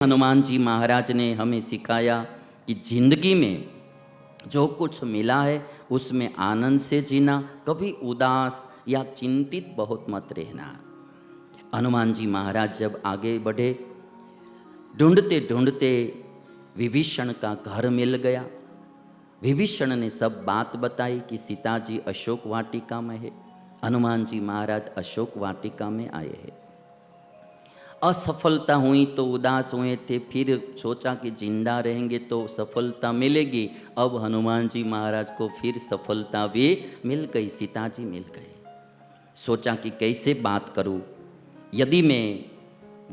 हनुमान जी महाराज ने हमें सिखाया कि जिंदगी में जो कुछ मिला है उसमें आनंद से जीना, कभी उदास या चिंतित बहुत मत रहना। हनुमान जी महाराज जब आगे बढ़े, ढूंढते ढूंढते विभीषण का घर मिल गया। विभीषण ने सब बात बताई कि सीता जी अशोक वाटिका में है। हनुमान जी महाराज अशोक वाटिका में आए हैं। असफलता हुई तो उदास हुए थे, फिर सोचा कि जिंदा रहेंगे तो सफलता मिलेगी। अब हनुमान जी महाराज को फिर सफलता भी मिल गई, सीता जी मिल गए। सोचा कि कैसे बात करूं, यदि मैं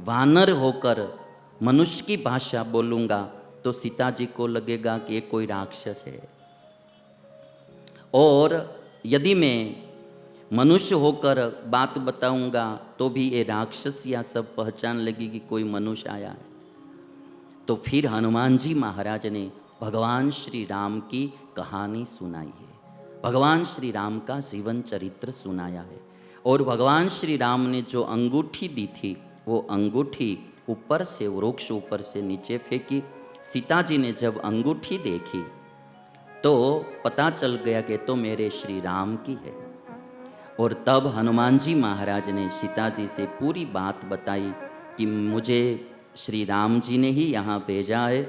वानर होकर मनुष्य की भाषा बोलूँगा तो सीता जी को लगेगा कि ये कोई राक्षस है, और यदि मैं मनुष्य होकर बात बताऊंगा तो भी ये राक्षस या सब पहचान लगी कि कोई मनुष्य आया है। तो फिर हनुमान जी महाराज ने भगवान श्री राम की कहानी सुनाई है, भगवान श्री राम का जीवन चरित्र सुनाया है। और भगवान श्री राम ने जो अंगूठी दी थी वो अंगूठी ऊपर से, वृक्ष ऊपर से नीचे फेंकी। सीता जी ने जब अंगूठी देखी तो पता चल गया कि तो मेरे श्री राम की है। और तब हनुमान जी महाराज ने सीता जी से पूरी बात बताई कि मुझे श्री राम जी ने ही यहाँ भेजा है।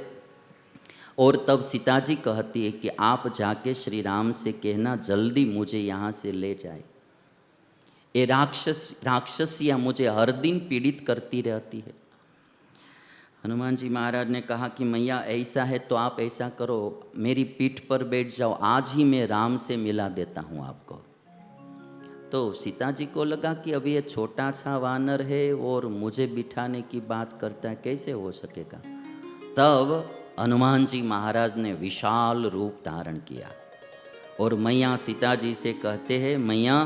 और तब सीता जी कहती है कि आप जाके श्री राम से कहना जल्दी मुझे यहाँ से ले जाए, ये राक्षसियाँ मुझे हर दिन पीड़ित करती रहती है। हनुमान जी महाराज ने कहा कि मैया ऐसा है तो आप ऐसा करो, मेरी पीठ पर बैठ जाओ, आज ही मैं राम से मिला देता हूँ आपको। तो सीता जी को लगा कि अभी ये छोटा सा वानर है और मुझे बिठाने की बात करता है, कैसे हो सकेगा। तब हनुमान जी महाराज ने विशाल रूप धारण किया और मैया सीता जी से कहते हैं, मैया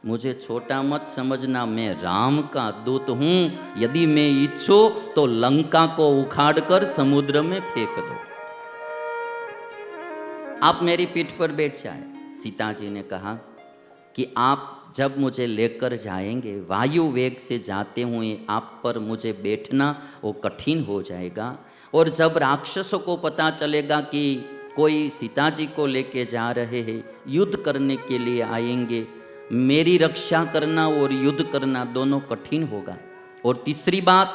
मुझे छोटा मत समझना, मैं राम का दूत हूँ, यदि मैं इच्छो तो लंका को उखाड़ कर समुद्र में फेंक दो, आप मेरी पीठ पर बैठ जाए। सीता जी ने कहा कि आप जब मुझे लेकर जाएंगे, वायु वेग से जाते हुए आप पर मुझे बैठना वो कठिन हो जाएगा, और जब राक्षसों को पता चलेगा कि कोई सीता जी को लेके जा रहे हैं, युद्ध करने के लिए आएंगे, मेरी रक्षा करना और युद्ध करना दोनों कठिन होगा। और तीसरी बात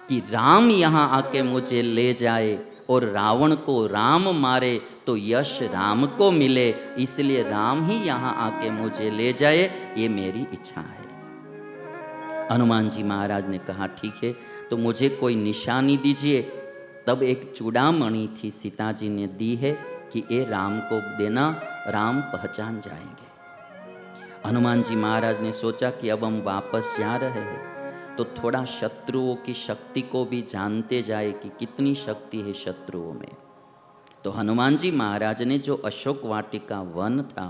कि राम यहाँ आके मुझे ले जाए और रावण को राम मारे तो यश राम को मिले, इसलिए राम ही यहाँ आके मुझे ले जाए, ये मेरी इच्छा है। हनुमान जी महाराज ने कहा ठीक है, तो मुझे कोई निशानी दीजिए। तब एक चूड़ामणि थी, सीता जी ने दी है कि ये राम को देना, राम पहचान जाएंगे। हनुमान जी महाराज ने सोचा कि अब हम वापस जा रहे हैं तो थोड़ा शत्रुओं की शक्ति को भी जानते जाए कि कितनी शक्ति है शत्रुओं में। तो हनुमान जी महाराज ने जो अशोक वाटिका वन था,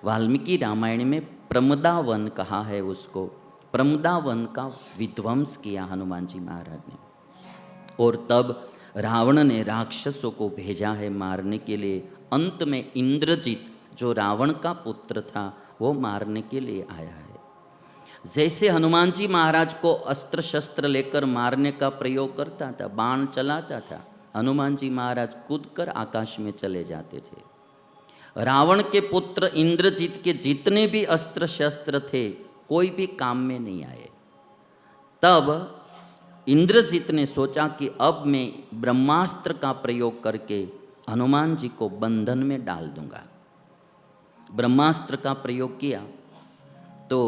वाल्मीकि रामायण में प्रमदा वन कहा है उसको, प्रमदा वन का विध्वंस किया हनुमान जी महाराज ने। और तब रावण ने राक्षसों को भेजा है मारने के लिए। अंत में इंद्रजीत जो रावण का पुत्र था वो मारने के लिए आया है। जैसे हनुमान जी महाराज को अस्त्र शस्त्र लेकर मारने का प्रयोग करता था, बाण चलाता था, हनुमान जी महाराज कूद कर आकाश में चले जाते थे। रावण के पुत्र इंद्रजीत के जितने भी अस्त्र शस्त्र थे कोई भी काम में नहीं आए। तब इंद्रजीत ने सोचा कि अब मैं ब्रह्मास्त्र का प्रयोग करके हनुमान जी को बंधन में डाल दूंगा। ब्रह्मास्त्र का प्रयोग किया तो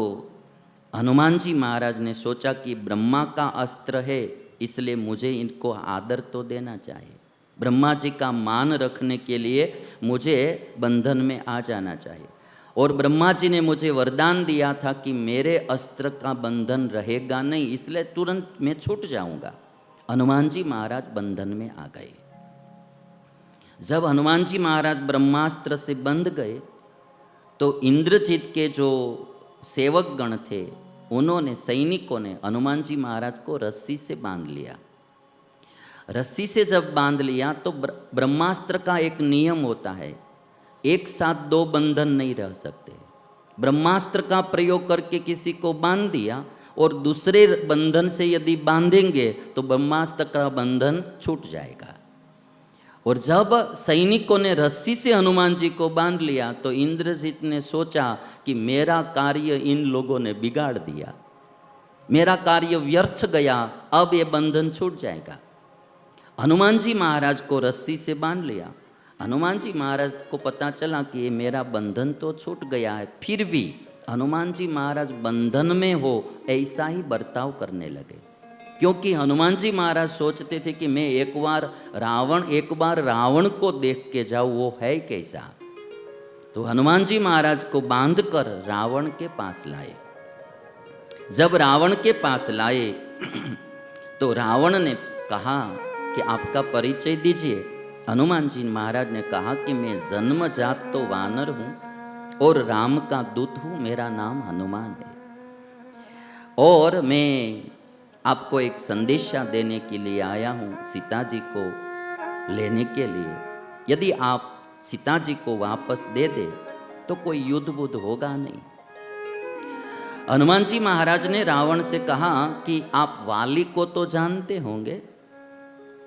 हनुमान जी महाराज ने सोचा कि ब्रह्मा का अस्त्र है, इसलिए मुझे इनको आदर तो देना चाहिए, ब्रह्मा जी का मान रखने के लिए मुझे बंधन में आ जाना चाहिए। और ब्रह्मा जी ने मुझे वरदान दिया था कि मेरे अस्त्र का बंधन रहेगा नहीं, इसलिए तुरंत मैं छूट जाऊंगा। हनुमान जी महाराज बंधन में आ गए। जब हनुमान जी महाराज ब्रह्मास्त्र से बंध गए तो इंद्रजीत के जो सेवक गण थे उन्होंने, सैनिकों ने हनुमान जी महाराज को रस्सी से बांध लिया। रस्सी से जब बांध लिया तो ब्रह्मास्त्र का एक नियम होता है, एक साथ दो बंधन नहीं रह सकते। ब्रह्मास्त्र का प्रयोग करके किसी को बांध दिया और दूसरे बंधन से यदि बांधेंगे तो ब्रह्मास्त्र का बंधन छूट जाएगा। और जब सैनिकों ने रस्सी से हनुमान जी को बांध लिया तो इंद्रजीत ने सोचा कि मेरा कार्य इन लोगों ने बिगाड़ दिया, मेरा कार्य व्यर्थ गया, अब ये बंधन छूट जाएगा। हनुमान जी महाराज को रस्सी से बांध लिया। हनुमान जी महाराज को पता चला कि ये मेरा बंधन तो छूट गया है, फिर भी हनुमान जी महाराज बंधन में हो ऐसा ही बर्ताव करने लगे। क्योंकि हनुमान जी महाराज सोचते थे कि मैं एक बार रावण को देख के जाऊँ, वो है कैसा। तो हनुमान जी महाराज को बांधकर रावण के पास लाए। जब रावण के पास लाए तो रावण ने कहा कि आपका परिचय दीजिए। हनुमान जी महाराज ने कहा कि मैं जन्मजात तो वानर हूँ और राम का दूत हूँ, मेरा नाम हनुमान है, और मैं आपको एक संदेशा देने के लिए आया हूँ, सीता जी को लेने के लिए। यदि आप सीता जी को वापस दे दे तो कोई युद्ध बुद्ध होगा नहीं। हनुमान जी महाराज ने रावण से कहा कि आप वाली को तो जानते होंगे,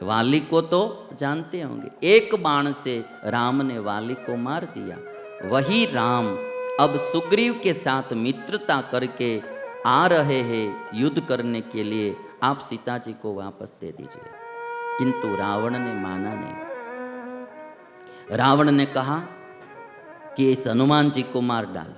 वाली को तो जानते होंगे। एक बाण से राम ने वाली को मार दिया। वही राम अब सुग्रीव के साथ मित्रता करके आ रहे हैं युद्ध करने के लिए, आप सीता जी को वापस दे दीजिए। किंतु रावण ने माना नहीं। रावण ने कहा कि इस हनुमान जी को मार डालो।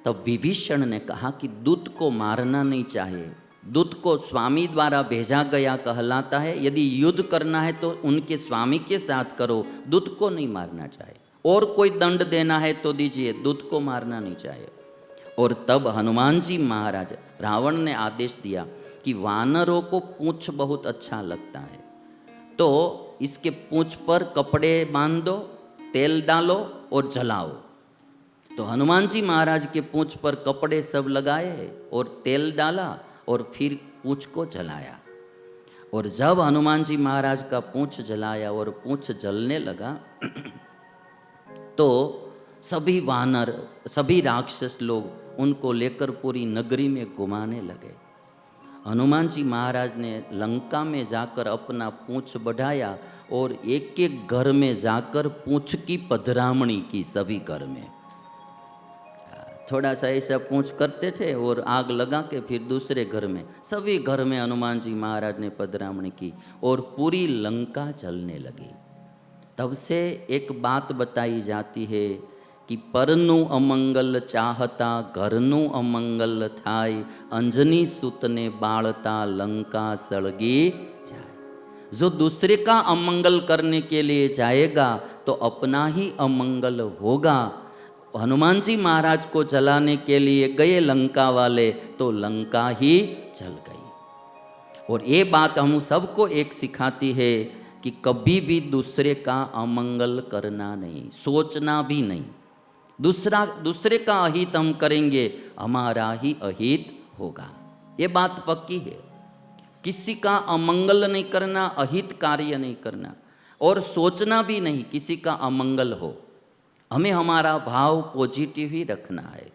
तब विभीषण ने कहा कि दूत को मारना नहीं चाहिए, दूत को स्वामी द्वारा भेजा गया कहलाता है, यदि युद्ध करना है तो उनके स्वामी के साथ करो, दूत को नहीं मारना चाहिए। और कोई दंड देना है तो दीजिए, दूत को मारना नहीं चाहिए। और तब हनुमान जी महाराज, रावण ने आदेश दिया कि वानरों को पूंछ बहुत अच्छा लगता है, तो इसके पूंछ पर कपड़े बांध दो, तेल डालो और जलाओ। तो हनुमान जी महाराज के पूंछ पर कपड़े सब लगाए और तेल डाला और फिर पूंछ को जलाया। और जब हनुमान जी महाराज का पूंछ जलाया और पूंछ जलने लगा तो सभी वानर, सभी राक्षस लोग उनको लेकर पूरी नगरी में घुमाने लगे। हनुमान जी महाराज ने लंका में जाकर अपना पूंछ बढ़ाया और एक एक घर में जाकर पूंछ की पधरामणी की, सभी घर में थोड़ा सा ऐसा पूंछ करते थे और आग लगा के फिर दूसरे घर में, सभी घर में हनुमान जी महाराज ने पधरामणी की और पूरी लंका जलने लगी। तब से एक बात बताई जाती है कि परनु अमंगल चाहता घरनु अमंगल थाय, अंजनी सुत ने बाळता लंका सड़गी जाए। जो दूसरे का अमंगल करने के लिए जाएगा तो अपना ही अमंगल होगा। हनुमान जी महाराज को जलाने के लिए गए लंका वाले तो लंका ही जल गई। और ये बात हम सबको एक सिखाती है कि कभी भी दूसरे का अमंगल करना नहीं, सोचना भी नहीं। दूसरे का अहित हम करेंगे, हमारा ही अहित होगा, ये बात पक्की है। किसी का अमंगल नहीं करना, अहित कार्य नहीं करना, और सोचना भी नहीं किसी का अमंगल हो। हमें हमारा भाव पॉजिटिव ही रखना है।